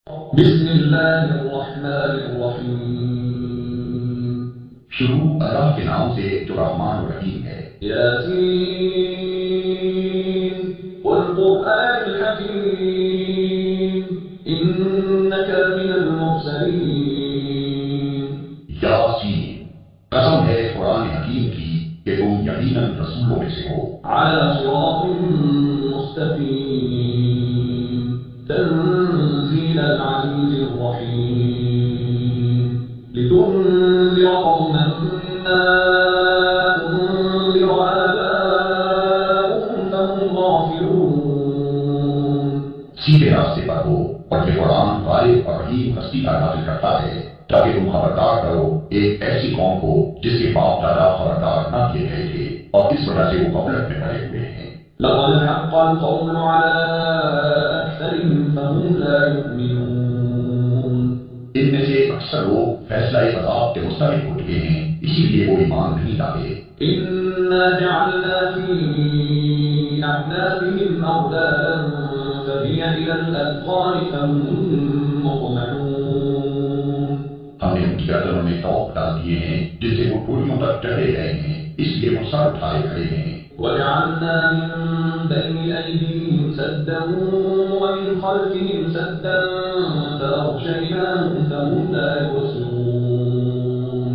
بسم اللہ الرحمن الرحیم شروع اللہ کے نام سے جو رحمان و رحیم ہے۔ یاسین والقرآن الحکیم انک من المرسلین۔ یاسین، قسم ہے قرآن حکیم کی کہ تم یقیناً رسولوں میں سے ہو۔ علی صراط مستقیم تنزیل العزیز الرحیم لتنذر قوما ما انذر آباؤهم فهم غافلون۔ سیدھے راستے پر ہو، اور یہ قرآن غالب اور رحیم ہستی کا نازل کرتا ہے تاکہ تم خبردار کرو ایک ایسی قوم کو جس کے باپ دادا خبردار نہ کیے گئے تھے اور اس وجہ سے وہ غفلت میں پڑے ہوئے ہیں۔ لقد حق القول على أكثرهم فهم لا يؤمنون۔ ان میں سے اکثر لوگ فیصلہ عذاب کے مستحق ہو چکے ہیں، اسی لیے وہ ایمان نہیں لائے۔ إنا جعلنا في أعناقهم أغلالا فهي إلى الأذقان فهم مقمحون۔ ہم نے ان کی گردنوں میں توق ڈال دیے ہیں جس سے وہ ٹولیوں تک ڈرے رہے ہیں، اس لیے وہ سر اٹھائے کھڑے ہیں۔ وجعلنا من بين أيديهم سدا ومن خلفهم سدا فأغشيناهم فهم لا يبصرون۔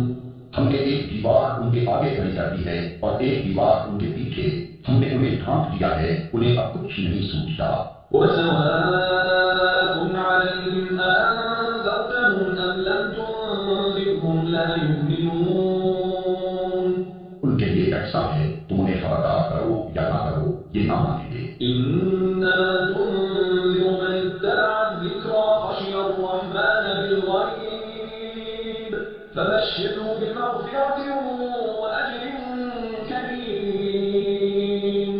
ہم نے ایک دیوار ان کے آگے کھڑی کر دی ہے اور ایک دیوار ان کے پیچھے، ہم نے انہیں ڈھانپ دیا ہے، انہیں اب کچھ نہیں سوچتا۔ وسواء عليهم أأنذرتهم أم لم تنذرهم لا يؤمنون۔ ان کے لیے ایسا ہے تم انہیں خبردار کرو یا نہ کرو، یہ نہ مانیں گے۔ إنما تنذر من اتبع الذكر وخشي الرحمن بالغيب فبشره بمغفرة وأجر كريم۔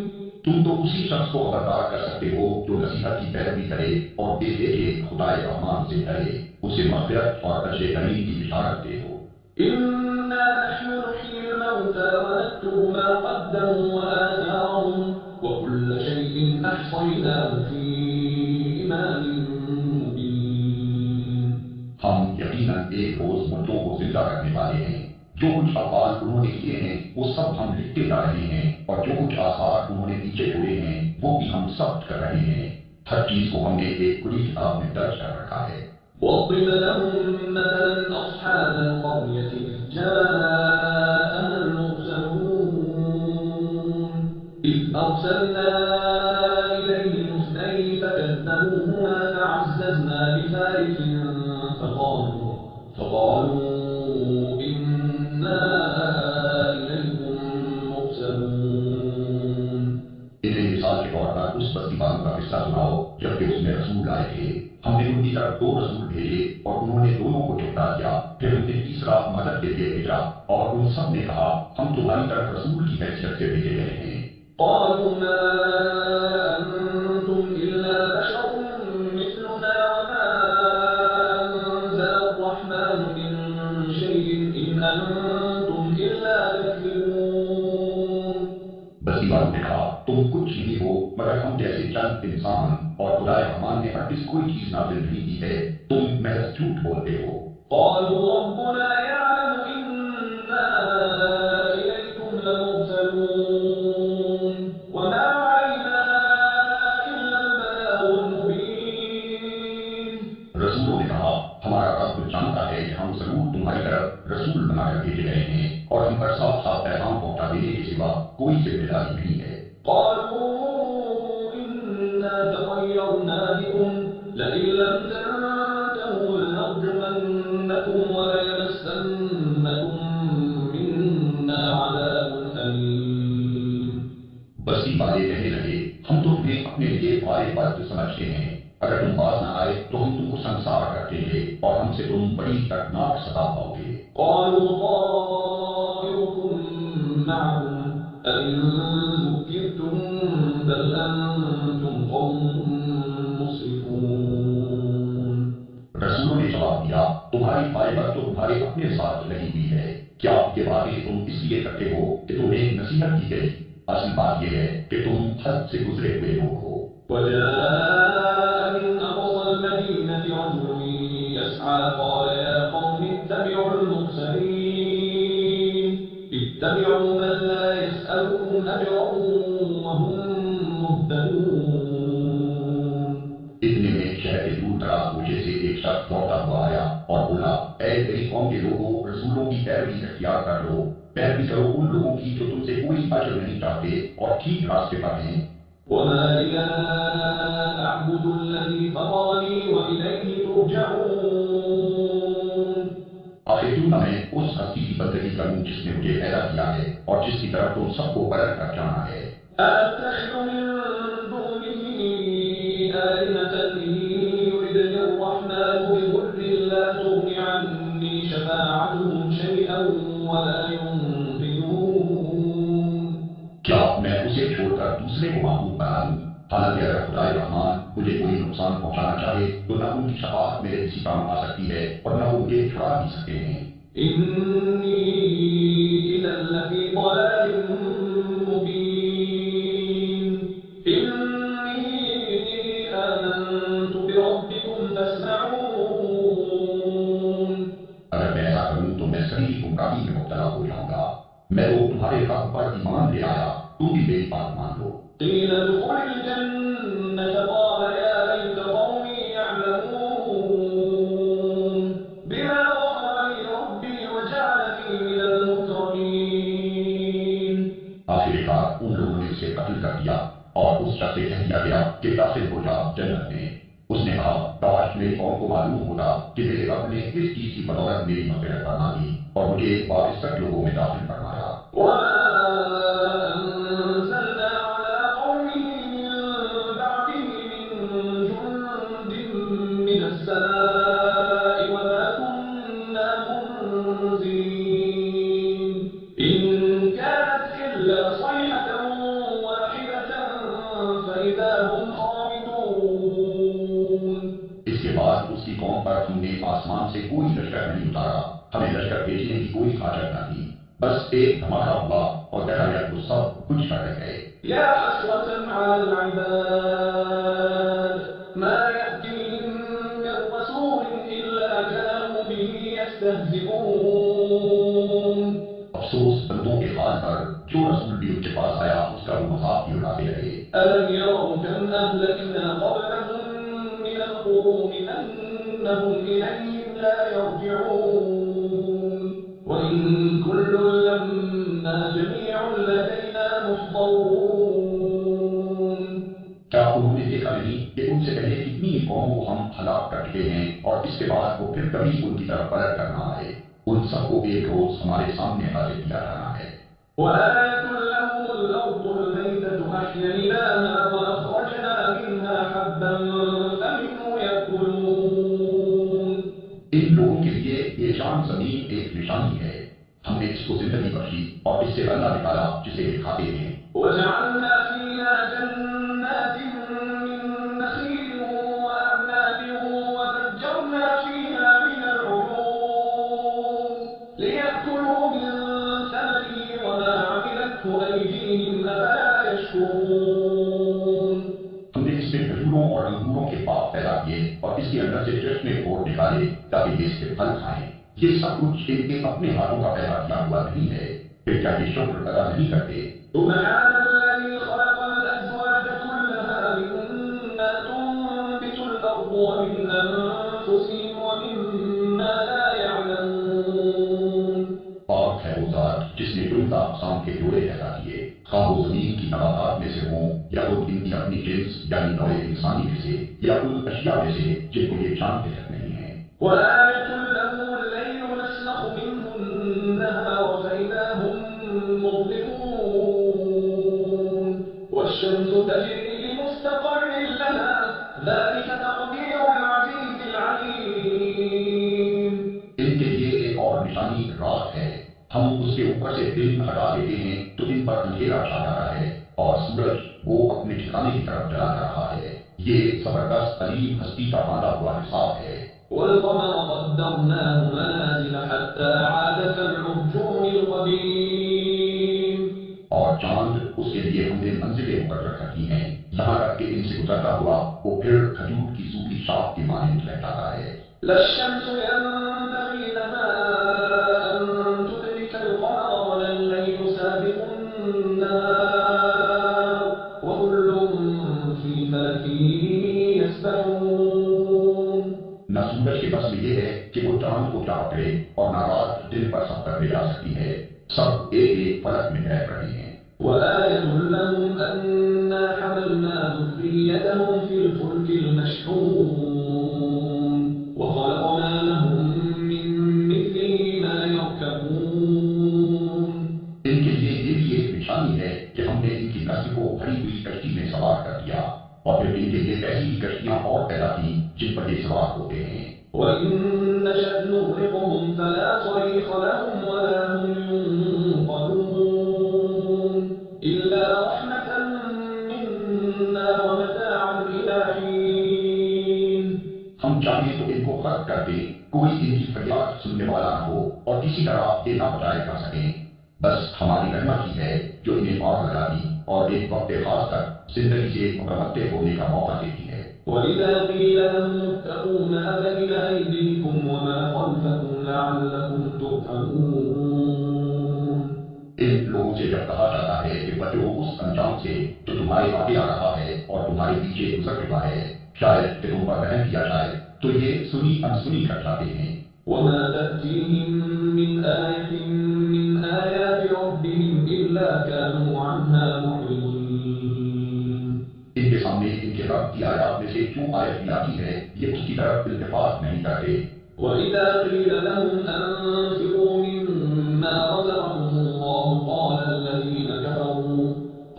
تم تو اسی شخص کو خبردار کر سکتے ہو جو نصیحت کی پیروی کرے اور دے دے کے خدائے رحمان سے ڈرے، اسے مغفرت اور اجر کریم کی بشارت دے دو۔ إنا نحن نحيي الموتى ونكتب ما قدموا وآثارهم وكل شيء أحصيناه في إمام مبين۔ ہم یقیناً ایک روز مردوں کو زندہ رکھنے والے ہیں، جو کچھ اعمال انہوں نے کیے ہیں وہ سب ہم لکھتے جا رہے ہیں، اور جو کچھ آثار انہوں نے پیچھے چھوڑے ہیں وہ بھی ہم ثبت کر رہے ہیں۔ ہر چیز کو ہم نے ایک کھلی کتاب میں درج کر رکھا ہے۔ واضرب لهم مثلا أصحاب القرية إذ جاءها المرسلون إذ أرسلنا إليهم اثنين فكذبوهما فعززنا بثالث فقالوا إنا إليكم مرسلون۔ انہیں مثال کے طور پر اس بستی والوں کا قصہ سناؤ جبکہ اس میں رسول آئے تھے، ہم نے ان کی طرف 2 رسول بھیجے اور انہوں نے دونوں کو ٹھکرا دیا، پھر ہم نے تیسرا مدد کے لیے بھیجا اور ان سب نے کہا ہم تمہاری طرف رسول کی حیثیت سے بھیجے گئے ہیں۔ قالوا ما أنتم إلا بشر مثلنا وما أنزل الرحمن من شيء إن أنتم إلا تكذبون۔ بستی والوں نے کہا تم کچھ نہیں ہو مگر ہم جیسے چند انسان، اور خدا رحمان نے ہرگز کوئی چیز نازل نہیں کی ہے، تم محض جھوٹ بولتے ہو۔ قالوا ربنا يعلم إنا إليكم لمرسلون وما علينا إلا البلاغ المبين۔ رسولوں نے کہا ہمارا رب جانتا ہے کہ ہم ضرور تمہاری طرف رسول بنا کر بھیجے گئے ہیں، اور ہم پر صاف صاف پیغام پہنچا دینے کے سوا کوئی ذمہ داری نہیں ہے۔ قالوا إنا تطيرنا بكم لئن لم تنتهوا لنرجمنكم وليمسنكم منا عذاب أليم۔ بستی والے کہنے لگے ہم تو تمہیں اپنے لیے فارغ بات سمجھتے ہیں، اگر تم باز نہ آئے تو ہم تم کو سنسار کر دیں گے اور ہم سے تم بڑی دردناک سزا پاؤ گے۔ قالوا طائركم معكم أئن ذكرتم بل أنتم قوم مسرفون۔ رسولوں نے جواب دیا تمہاری فائبر تو تمہارے اپنے ساتھ لگی ہوئی ہے، کیا یہ باتیں تم اس لیے کرتے ہو کہ تمہیں نصیحت کی گئی؟ اصل بات یہ ہے کہ تم حد سے گزرے ہوئے لوگ ہو۔ وجاء من أقصى المدينة رجل تدعوا من لا يسألكم أجرا وهم مهتدون. اتنے میں شہر کے دور دراز کوچے سے ایک شخص دوڑتا ہوا آیا اور بولا، اے میری قوم کے لوگوں، رسولوں کی پیروی اختیار کر لو، پیروی کرو ان لوگوں کی جو تم سے کوئی اجر نہیں چاہتے اور ٹھیک راستے پر ہیں۔ وما لي لا أعبد الذي فطرني وإليه ترجعون. آخر کیوں نہ میں اس ہستی کی بندگی کروں جس نے مجھے پیدا کیا ہے اور جس کی طرف تم سب کو پلٹ کر جانا ہے۔ أَأَتَّخِذُ مِن دُونِهِ آلِهَةً إِن يُرِدْنِ الرَّحْمَنُ بِضُرٍّ لَّا تُغْنِ عَنِّي شَفَاعَتُهُمْ شَيْئًا وَلَا يُنقِذُونِ. کیا میں اسے چھوڑ کر دوسرے کو معبود بنا لوں؟ حالانکہ اگر خدائے رحمان مجھے کوئی نقصان پہنچانا چاہے تو نہ ان کی شفاعت میرے کسی کام آ سکتی ہے اور نہ وہ مجھے چھڑا بھی سکتے ہیں۔ إِنِّي إِذًا لَّفِي ضَلَالٍ مُّبِينٍ. إِنِّي آمَنتُ بِرَبِّكُمْ فَاسْمَعُونِ. اگر میں ایسا کروں تو میں صحیح گمراہی میں مبتلا ہو جاؤں گا۔ میں تو تمہارے رب پر ایمان لے آیا، تم بھی میری بات مان لو۔ قِيلَ ادْخُلِ الْجَنَّةَ قَالَ يَا لَيْتَ قَوْمِي يَعْلَمُونَ بِمَا غَفَرَ لِي رَبِّي وَجَعَلَنِي مِنَ الْمُكْرَمِينَ. آخر کار ان لوگوں نے اسے قتل کر دیا اور اس شخص سے کہہ دیا گیا کہ داخل ہو جا جنت میں۔ اس نے کہا، کاش میری قوم کو معلوم ہوتا کہ میرے رب نے کس چیز کی بدولت میری مغفرت فرما دی اور مجھے واپس تک لوگوں میں داخل فرمایا۔ وَمَا أَنزَلْنَا عَلَىٰ قَوْمِهِ مِن بَعْدِهِ مِن جُندٍ مِّنَ السَّمَاءِ وَمَا كُنَّا مُنزِلِينَ. إِن كَانَتْ إِلَّا صَيْحَةً وَاحِدَةً فَإِذَا هُمْ خَامِدُونَ. اس کے بعد اس کی قوم پر ہم نے آسمان سے کوئی لشکر نہیں اتارا، ہمیں لشکر بھیجنے کی کوئی حاجت نہ تھی، بس ایک دھماکہ ہوا اور دہائیت کو سب کچھ کر گئے۔ يا حسرة على العباد ما يأتيهم من رسول إلا كانوا به يستهزئون. افسوس بندوں کے حال پر، جو رسول بھی ان کے پاس آیا اس کا وہ مذاق ہی اڑاتے رہے۔ ألم يروا كم أهلكنا قبلهم من القرون أنهم إليهم لا يرجعون. وإن كل لما جميع لدينا محضرون. کیا انہوں نے دیکھا نہیں کہ ان سے پہلے کتنی قوموں کو ہم ہلاک کر چکے ہیں اور اس کے بعد وہ پھر کبھی ان کی طرف پلٹ کر نہ آئے؟ ان سب کو ایک روز ہمارے سامنے حاضر کیا جانا ہے۔ وآية لهم الأرض الميتة أحييناها وأخرجنا منها حبا فمنه يأكلون. ان لوگوں کے لیے یہ جان زمین ایک نشانی ہے، ہم نے اس کو زندگی بخشی اور اس سے غلہ نکالا جسے یہ کھاتے ہیں۔ وجعلنا فيها جنات من نخيل وأعناب وفجرنا فيها من العيون ليأكلوا من ثمره وما عملته أيديهم أفلا يشكرون. ہم نے اس میں کھجوروں اور انگوروں کے باغ پیدا کیے اور اس کے اندر سے چشمے پھوڑ نکالے تاکہ یہ اس کے پھل کھائیں۔ یہ سب کچھ ان کے اپنے ہاتھوں کا پیدا کیا ہوا نہیں ہے، پھر کیا یہ شکر ادا نہیں کرتے؟ سبحان الذي خلق الأزواج كلها مما تنبت الأرض ومن أنفسهم ومما لا يعلمون. پاک ہے وہ ذات جس نے عمدہ اقسام کے جوڑے پیدا کیے، خواہ وہ زمین کی نباتات میں سے ہوں یا خود ان کی اپنی جنس یعنی نوع انسانی میں سے یا ان اشیاء میں سے جن کو یہ جانتے تک نہیں ہیں۔ وآية له الليل نسلخ منه النهار فإذا هم مظلمون. والشمس تجري لمستقر لها ذلك تقدير العزيز العليم. ان کے لیے ایک اور نشانی رات ہے، ہم اس کے اوپر سے دن ہٹا دیتے ہیں تو ان پر اندھیرا چھا جاتا ہے اور سورج وہ اپنے ٹھکانے کی طرف جلا رہا ہے۔ یہ زبردست عظیم ہستی کا باندھا ہوا حساب ہے۔ والقمر قدرناه منازل حتى عاد كالعرجون القديم. اور چاند اس کے لیے ہم نے منزلیں مقرر رکھی ہیں، یہاں تک کہ ان سے گزرتا ہوا وہ پھر کھجور کی سوکھی شاخ کی مانند رہ جاتا ہے۔ لا الشمس ينبغي لها أن تدرك القمر ولا الليل نہ سورج کے بس میں یہ ہے کہ وہ چاند کو چاہ کرے اور نہ رات دن پر سب کر لے جا سکتی ہے، سب ایک ایک فلک میں رہ رہی ہیں۔ وآية لهم أنا حملنا ذريتهم في الفلك المشحون وخلقنا لهم من مثله ما يركبون۔ ان کے لیے یہ بھی ایک نشانی ہے کہ ہم نے ان کی نسل کو بھری ہوئی کشتی میں سوار کر دیا اور پھر ان کے لیے ایسی کشتیاں اور پیدا کی جن پر یہ سوار ہوتے ہیں۔ وإن نشأ نغرقهم فلا صريخ لهم ولا هم ينقذون إلا رحمة منا ومتاعا إلى حين۔ ہم چاہیں تو ان کو غرق کر دیں، کوئی ان کی فریاد سننے والا نہ ہو اور کسی طرح یہ نہ بچائے کر سکیں، بس ہماری رحمت ہی ہے جو انہیں مار لگا دی اور ایک وقت خاص تک زندگی سے متمتع ہونے کا موقع دیتی ہے۔ وإذا قيل لهم اتقوا ما بين أيديكم وما خلفكم لعلكم ترحمون۔ ان لوگوں سے جب کہا جاتا ہے کہ بچو اس انجام سے جو تمہارے آگے آ رہا ہے اور تمہارے پیچھے گزر چکا ہے، شاید کہ تم پر رحم کیا جائے، تو یہ سنی انسنی کر جاتے ہیں۔ وما تأتيهم من آية من آيات ربهم إلا كانوا عنها معرضين۔ ان کے سامنے ان کے رب کی آیات میں سے جو آیت بھی آتی ہے یہ اس کی طرف التفات نہیں کرتے۔ وإذا قيل لهم أنفقوا مما رزقكم الله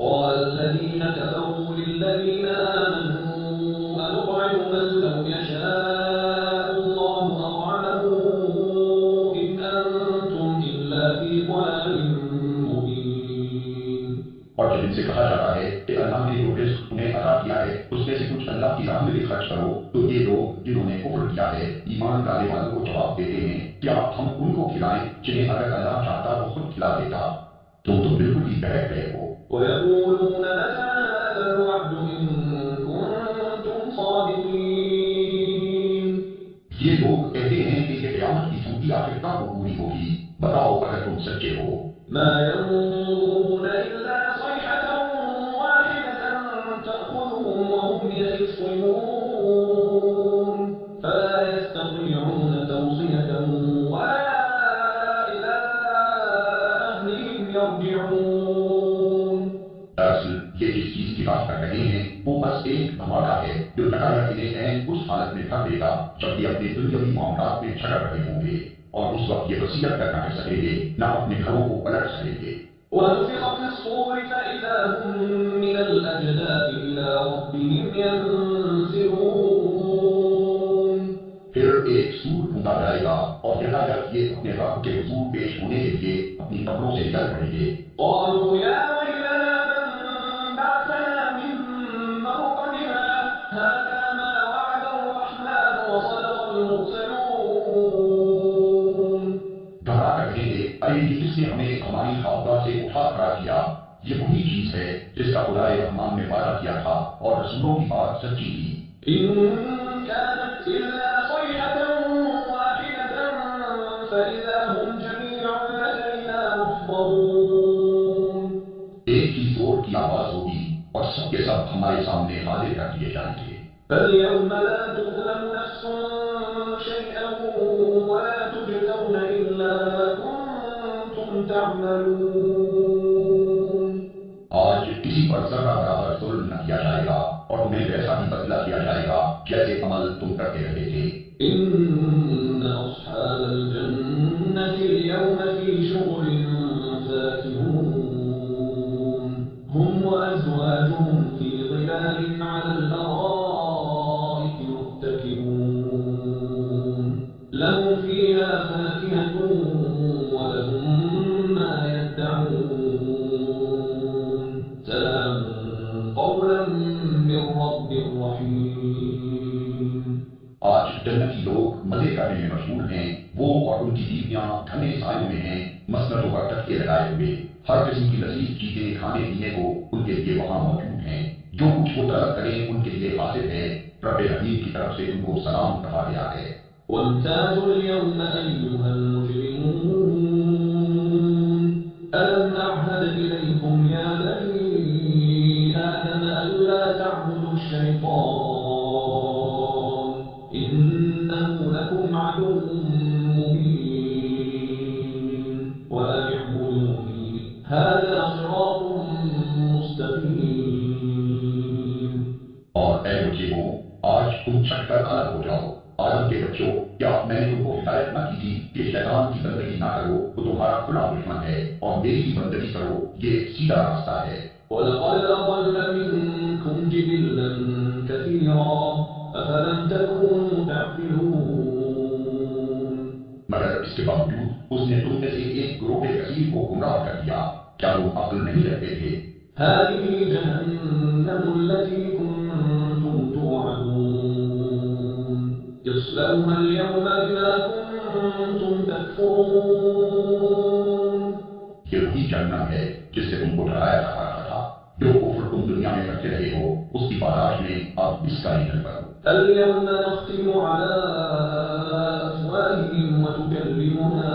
قال الذين كفروا للذين آمنوا أنطعم من لو يشاء الله أطعمه إن أنتم إلا في ضلال مبين۔ اور جب ان سے کہا جاتا ہے کہ اللہ نے جو رزق تمہیں عطا کیا ہے اس میں سے کچھ اللہ کی راہ میں بھی خرچ کرو، تو یہ لوگ جنہوں نے کفر کیا ہے ایمان لانے والوں کو جواب دیتے ہیں کیا ہم ان کو کھلائیں جنہیں اگر اللہ چاہتا وہ خود کھلا دیتا؟ تم تو بالکل ہی بہک گئے ہو۔ ويقولون متى هذا الوعد إن كنتم صادقين۔ یہ لوگ کہتے ہیں کہ یہ قیامت کی چھٹی آخر کب پوری ہوگی، بتاؤ اگر تم سچے ہو۔ ما ينظرون إلا صيحة واحدة تأخذهم وهم يخصمون فلا يستطيعون توصية ولا إلى أهلهم يرجعون۔ دراصل یہ جس چیز کی بات کر رہے ہیں وہ بس ایک دھماکہ ہے جو لگایا انہیں عین اس حالت میں کر دے گا جب یہ اپنے دنیاوی معاملات میں جھگڑ رہے ہوں گے، اور اس وقت یہ وصیت کرنا کر سکیں گے نہ اپنے گھروں کو پلٹ سکیں گے۔ ونفخ في الصور فإذا هم من الأجداث إلى ربهم ينسلون۔ پھر ایک سور پھونکا جائے گا اور دیکھا جب یہ اپنے رب کے حضور پیش ہونے کے لیے اپنی قبروں سے نکل پڑیں گے۔ قالوا يا ويلنا من بعثنا من مرقدنا هذا ما وعد الرحمن وصدق المرسلون۔ گھبرا کر کہیں گے ارے یہ جس نے ہمیں ہماری خوابگاہ سے اٹھا کھڑا کیا، یہ وہی چیز ہے جس کا خدائے رحمان نے وعدہ کیا تھا اور رسولوں کی بات سچی تھی۔ إن كانت إلا صيحة واحدة فإذا هم جميع لدينا محضرون۔ ایک ہی زور کی آواز ہوگی اور سب کے سب ہمارے سامنے حاضر کر دیے جائیں گے۔ فاليوم لا تظلم نفس شيئا ولا تجزون إلا ما كنتم تعملون۔ آج کسی پر ذرہ برابر ظلم نہ کیا جائے گا اور تمہیں ویسا ہی بدلہ کیا جائے گا جیسے عمل تم کرتے رہے تھے۔ إن أصحاب الجنة اليوم في شغل فاكهون هم وأزواجهم في ظلال على الأرائك متكئون لهم فيها فاكهة ولهم ما يدعون سلام قولا من رب رحيم۔ آج جنتی لوگ مزے کرنے میں مشغول ہیں، وہ اور ان کی بیویاں گھنے سائے میں ہیں، مسندوں پر ٹکے لگائے ہوئے، ہر قسم کی لذیذ چیزیں کھانے پینے کو ان کے لیے وہاں موجود ہیں، جو کچھ وہ طلب کریں ان کے لیے حاصل ہے، رب رحیم کی طرف سے ان کو سلام کہا گیا ہے۔ وامتازوا اليوم أيها المجرمون ألم نعهد إليكم يا بني آدم ألا تعبدوا الشيطان إنه إنه لكم عدو مبين وأن اعبدوني هذا صراط مستقيم. اور اے مجرموں، آج تم چھٹ کر الگ ہو جاؤ۔ آدم کے بچوں، کیا میں نے تم کو ہدایت نہ کی تھی کہ شیطان کی بندگی نہ کرو، وہ تمہارا کھلا دشمن ہے، اور میری ہی بندگی کرو، یہ سیدھا راستہ ہے۔ وَلَقَدْ أَضَلَّ مِنكُمْ جِبِلًّا كَثِيرًا أَفَلَمْ تَكُونُوا تَعْقِلُونَ۔ مگر اس کے باوجود اس نے تم میں سے ایک گروہ کثیر کو گمراہ کر دیا، کیا تم عقل نہیں رکھتے تھے؟ هذه جهنم التي كنتم توعدون اصلوها اليوم بما كنتم تكفرون۔ یہ وہی جہنم ہے جس سے تم کو ڈرایا جا رہا تھا، جو کفر تم دنیا میں کرتے رہے ہو، اس کی پاداش میں اب اس کا ایندھن کرو۔ اليوم نختم على أفواههم وتكلمنا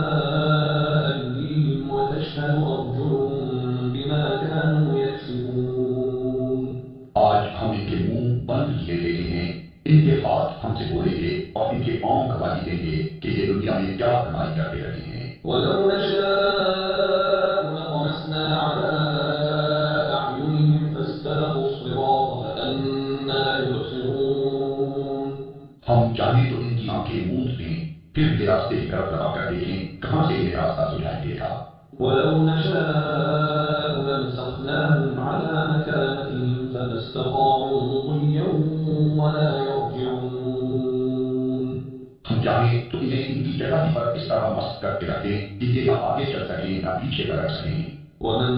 أيديهم وتشهد أرجلهم بما كانوا يكسبون۔ آج ہم ان کے منہ بند کیے دیتے ہیں، ان کے ہاتھ ہم سے بولیں گے اور ان کے پاؤں گواہی دیں گے کہ یہ دنیا میں کیا کمائی کرتے رہے ہیں۔ وَلَوْ نَشَاءُ لَطَمَسْنَا عَلَىٰ أَعْيُنِهِمْ فَاسْتَبَقُوا الصِّرَاطَ فَأَنَّىٰ يُبْصِرُونَ۔ ہم چاہیں تو ان کی آنکھیں موند دیں، پھر کے راستے کی طرف لگا کر دیکھیں کہاں سے یہ راستہ سجھائی دے گا۔ وَلَوْ نَشَاءُ لَمَسَخْنَاهُمْ عَلَىٰ مَكَانَتِهِمْ فَمَا اسْتَطَاعُوا مُضِيًّا وَلَا يَرْجِعُونَ۔ ہم چاہیں تو انہیں ان کی جگہ پر اس طرح مست کر کے رکھیں کہ یہ نہ آگے چل سکیں نہ پیچھے پلٹ سکیں۔ وَمَن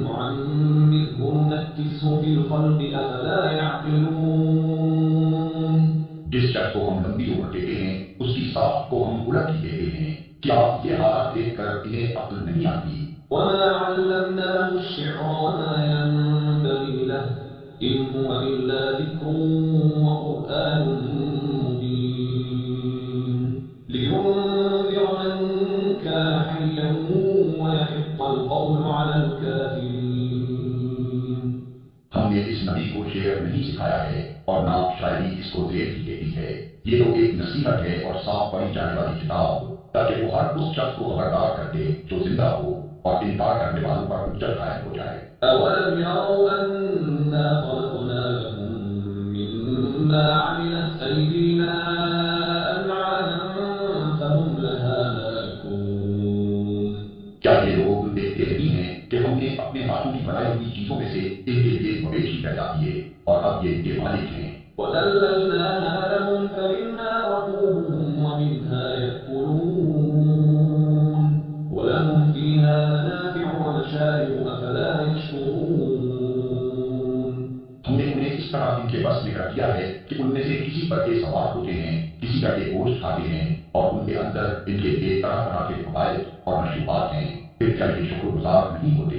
نُّعَمِّرْهُ نُنَكِّسْهُ فِي الْخَلْقِ أَفَلَا يَعْقِلُونَ۔ جس شخص کو ہم لمبی عمر دیتے ہیں اس کی ساخت کو ہم الٹ ہی دیتے ہیں، کیا یہ حالات دیکھ کر انہیں عقل نہیں آتی؟ وَمَا عَلَّمْنَاهُ الشِّعْرَ وَمَا يَنبَغِي لَهُ إِنْ هُوَ إِلَّا ذِكْرٌ وَقُرْآنٌ مُّبِينٌ لِيُنذِرَ مَن كَانَ حَيًّا وَيَحِقَّ الْقَوْلُ عَلَى الْكَافِرِينَ۔ ہم نے اس نبی کو شعر نہیں سکھایا ہے اور نہ شاعری اس کو زیر ہی دیتی ہے، یہ تو ایک نصیحت ہے اور صاف پڑھی جانے والی کتاب، تاکہ وہ ہر اس شخص کو خبردار کر دے جو زندہ ہو اور انکار کرنے والوں پر حجت قائم ہو جائے۔ أَوَلَمْ يَرَوْا أَنَّا خَلَقْنَا لَهُم مِّمَّا عَمِلَتْ أَيْدِينَا أَنْعَامًا فَهُمْ لَهَا مَالِكُونَ۔ کیا یہ لوگ دیکھتے نہیں ہیں کہ ہم نے اپنے ہاتھوں کی بنائی ہوئی چیزوں میں سے ان کے لیے مویشی پیدا کیے اور اب یہ ان کے مالک ہیں۔ وَذَلَّلْنَاهَا لَهُمْ فَمِنْهَا رَكُوبُهُمْ وَمِنْهَا يَأْكُلُونَ وَلَهُمْ فِيهَا مَنَافِعُ وَمَشَارِبُ أَفَلَا يَشْكُرُونَ۔ ہم نے انہیں اس طرح ان کے بس میں کر دیا ہے کہ ان میں سے کسی پر کے سوار ہوتے ہیں، کسی کا کے گوشت کھاتے ہیں، اور ان کے اندر ان کے لیے طرح طرح کے فوائد اور مشروبات ہیں، پھر کیا یہ شکر گزار نہیں ہوتے؟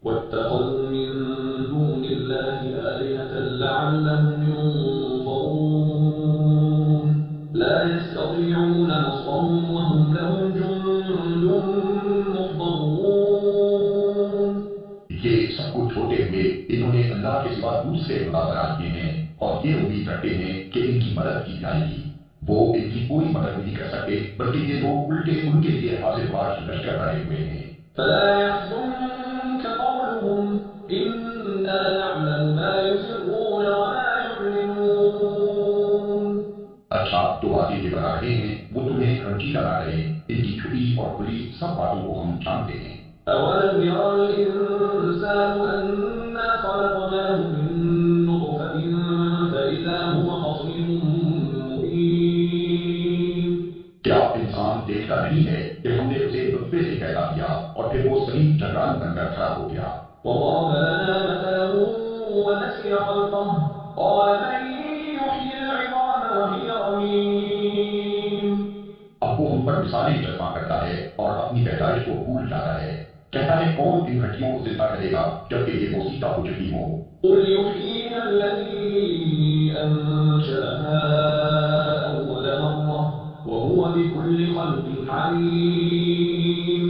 وَاتَّخَذُوا مِن دُونِ اللَّهِ آلِهَةً لَّعَلَّهُمْ يُنصَرُونَ لَا يَسْتَطِيعُونَ نَصْرَهُمْ وَهُمْ لَهُمْ جُندٌ مُّحْضَرُونَ۔ یہ سب کچھ ہوتے ہوئے انہوں نے اللہ کے سوا دوسرے خدا بنا دیے ہیں اور یہ امید رکھتے ہیں کہ ان کی مدد کی جائے گی، وہ ان کی کوئی مدد نہیں کر سکتے بلکہ یہ لوگ الٹے ان کے لیے حاضر باش لشکر بنے ہوئے ہیں۔ فَلَا يَحْزُنكَ قَوْلُهُمْ إِنَّا نَعْلَمُ مَا يُسِرُّونَ وَمَا يُعْلِنُونَ۔ اچھا، تو باتیں یہ بنا رہے ہیں وہ تمہیں رنجیدہ نہ کریں، ان کی چھپی اور کھلی سب باتوں کو ہم جانتے ہیں۔ أَوَلَمْ يَرَ الْإِنسَانُ أَنَّا خَلَقْنَاهُ مِن نُّطْفَةٍ فَإِذَا هُوَ خَصِيمٌ مُّبِينٌ۔ کیا انسان دیکھتا نہیں ہے کہ ہم نے اسے نطفے سے پیدا کیا اور پھر وہ صحیح جھگڑان بن کر کھڑا ہو گیا؟ وَضَرَبَ لَنَا مَثَلًا وَنَسِيَ خَلْقَهُ قَالَ مَن يُحْيِي الْعِظَامَ وَهِيَ رَمِيمٌ۔ اب وہ ہم پر مثالیں جمع کرتا ہے اور اپنی پیدائش کو بھول جاتا ہے، کہتا ہے کون ان ہڈیوں کو زندہ کرے گا جبکہ یہ بوسیدہ ہو چکی ہوں؟ قُلْ يُحْيِيهَا الَّذِي أَنشَأَهَا أَوَّلَ مَرَّةٍ وَهُوَ بِكُلِّ خَلْقٍ عَلِيمٌ۔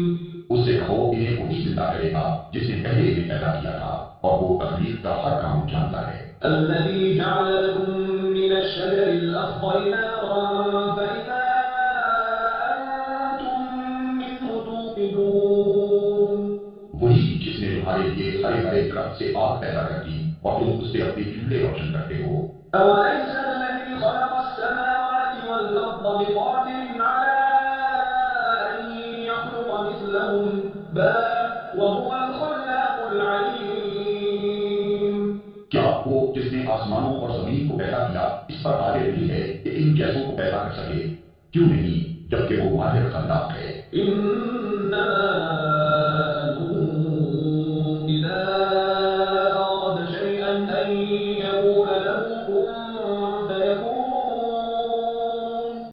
اس سے کہو انہیں وہی زندہ کرے گا جس نے پہلے بھی پیدا کیا تھا اور وہ تخلیق کا ہر کام جانتا ہے۔ الَّذِي جَعَلَ لَكُم مِّنَ الشَّجَرِ الْأَخْضَرِ نَارًا درخت سے آگ پیدا کرتی اور تم اس سے اپنے چولہے روشن کرتے ہو؟ أوليس الذي خلق السماوات والأرض بقادر على أن يخلق مثلهم بلى وهو الخلاق العليم؟ کیا وہ جس نے آسمانوں اور زمین کو پیدا کیا اس پر قادر نہیں ہے کہ ان جیسوں کو پیدا کر سکے؟ کیوں نہیں، جبکہ وہ ماہر خلاق ہے۔